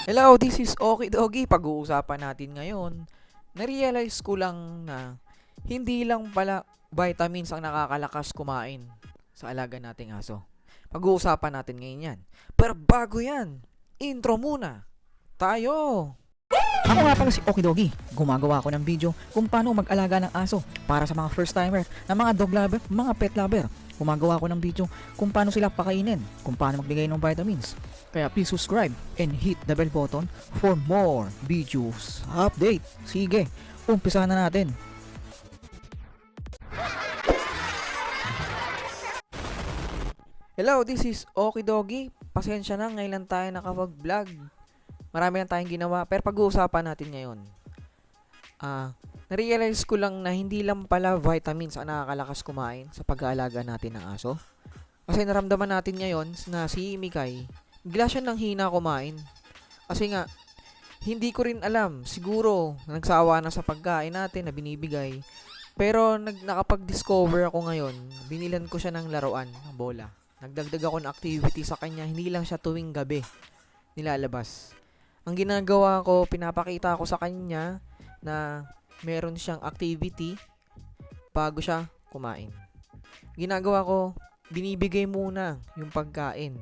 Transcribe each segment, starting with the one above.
Hello, this is Okie Doggy. Pag-uusapan natin ngayon. Narealize ko lang na hindi lang pala vitamins ang nakakalakas kumain sa alaga nating aso. Pag-uusapan natin ngayon yan. Pero bago yan, intro muna. Tayo! Ako nga pala si Okidogi. Gumagawa ako ng video kung paano mag-alaga ng aso para sa mga first timer, na mga dog lover, mga pet lover. Gumagawa ako ng video kung paano sila pakainin, kung paano magbigay ng vitamins. Kaya please subscribe and hit the bell button for more videos. Update. Sige, umpisa na natin. Hello, this is Okie Doggy. Pasensya na, ngayon lang tayo nakapag-vlog. Marami lang tayong ginawa, pero pag-uusapan natin ngayon. Narealize ko lang na hindi lang pala vitamins ang nakakalakas kumain sa pag-aalaga natin ng aso. Kasi naramdaman natin ngayon na si Mikay, bigla siya nang hina kumain. Kasi nga, hindi ko rin alam, siguro nagsawa na sa pagkain natin na binibigay. Pero nakapag-discover ako ngayon, binilan ko siya ng laruan, ng bola. Nagdagdag ako ng activity sa kanya, hindi lang siya tuwing gabi nilalabas. Ang ginagawa ko, pinapakita ko sa kanya na meron siyang activity bago siya kumain. Ginagawa ko, binibigay muna yung pagkain.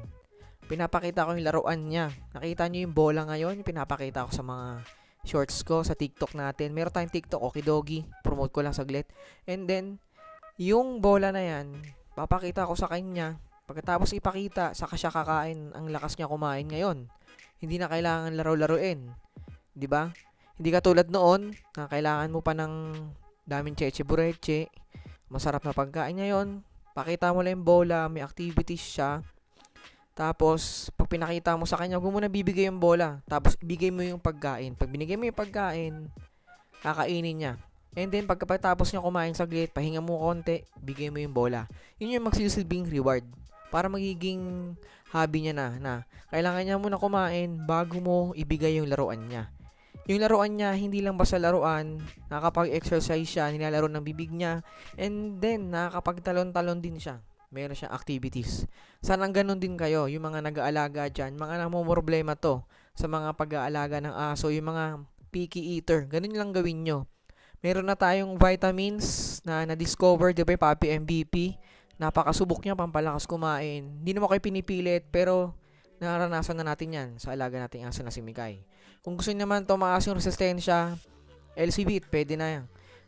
Pinapakita ko yung laruan niya. Nakita niyo yung bola ngayon, pinapakita ko sa mga shorts ko sa TikTok natin. Meron tayong TikTok, Okidogi. Promote ko lang saglit. And then, yung bola na yan, papakita ko sa kanya. Pagkatapos ipakita, saka siya kakain. Ang lakas niya kumain ngayon. Hindi na kailangan laro-laruin. 'Di ba? Hindi katulad noon na kailangan mo pa ng daming cheche bureche, masarap na pagkain ngayon. Pakita mo lang yung bola, may activities siya. Tapos, pag pinakita mo sa kanya, huwag mo na bibigay yung bola. Tapos, ibigay mo yung pagkain. Pag binigay mo yung pagkain, kakainin niya. And then, pagkatapos niya kumain saglit, pahinga mo konti, bigay mo yung bola. Yun yung magsisilbing reward. Para magiging hobby niya na kailangan niya muna kumain bago mo ibigay yung laruan niya. Yung laruan niya, hindi lang basta laruan, nakakapag-exercise siya, nilalaro ng bibig niya, and then nakakapagtalon-talon din siya. Meron siyang activities. Sana ganun din kayo, yung mga nag-aalaga dyan, mga namumroblema to sa mga pag-aalaga ng aso, yung mga picky eater, ganun lang gawin nyo. Meron na tayong vitamins na na-discover, di ba, Papi MVP, napakasubok niya, pampalakas kumain. Hindi naman kayo pinipilit, pero naranasan na natin yan sa alaga nating aso na si Mikay. Kung gusto niyo naman tumaas yung resistensya, LCB, pwede na yan.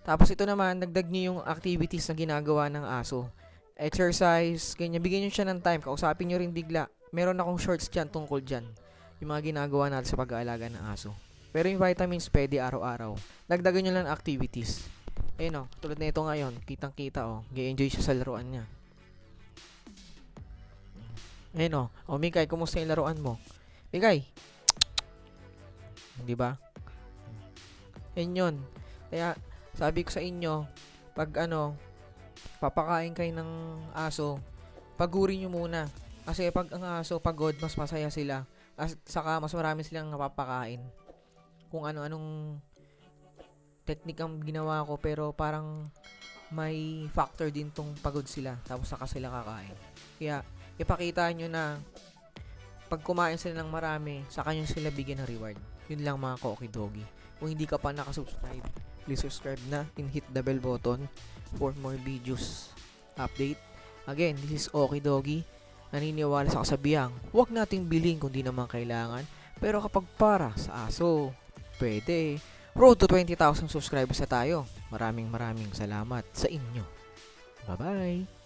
Tapos ito naman, dagdag niyo yung activities na ginagawa ng aso. Exercise, ganyan. Bigyan niyo siya ng time. Kausapin niyo rin bigla. Meron akong shorts dyan tungkol dyan. Yung mga ginagawa natin sa pag-aalaga ng aso. Pero yung vitamins, pwede araw-araw. Dagdagan niyo lang activities. Ayun o, tulad na ito ngayon. Kitang-kita o. G-enjoy siya sa laruan niya. Ayun o. O, Mikay, kumusta yung laruan mo? Mikay. Di ba? Ayun yun. Kaya, sabi ko sa inyo, pag papakain kayo ng aso, pagurin nyo muna. Kasi pag ang aso pagod, mas masaya sila. At saka, mas marami silang napapakain. Kung ano-anong technique ang ginawa ko, pero parang may factor din tong pagod sila. Tapos saka sila kakain. Kaya, ipakita nyo na pag kumain sila ng marami, saka nyo sila bigyan ng reward. Yun lang mga Okidogi. Kung hindi ka pa nakasubscribe, please subscribe na and hit the bell button for more videos update. Again, this is Okidogi. Naniniwala sa kasabihang, huwag nating bilhin kung di naman kailangan. Pero kapag para sa aso, pwede. Road to 20,000 subscribers na tayo. Maraming salamat sa inyo. Bye-bye!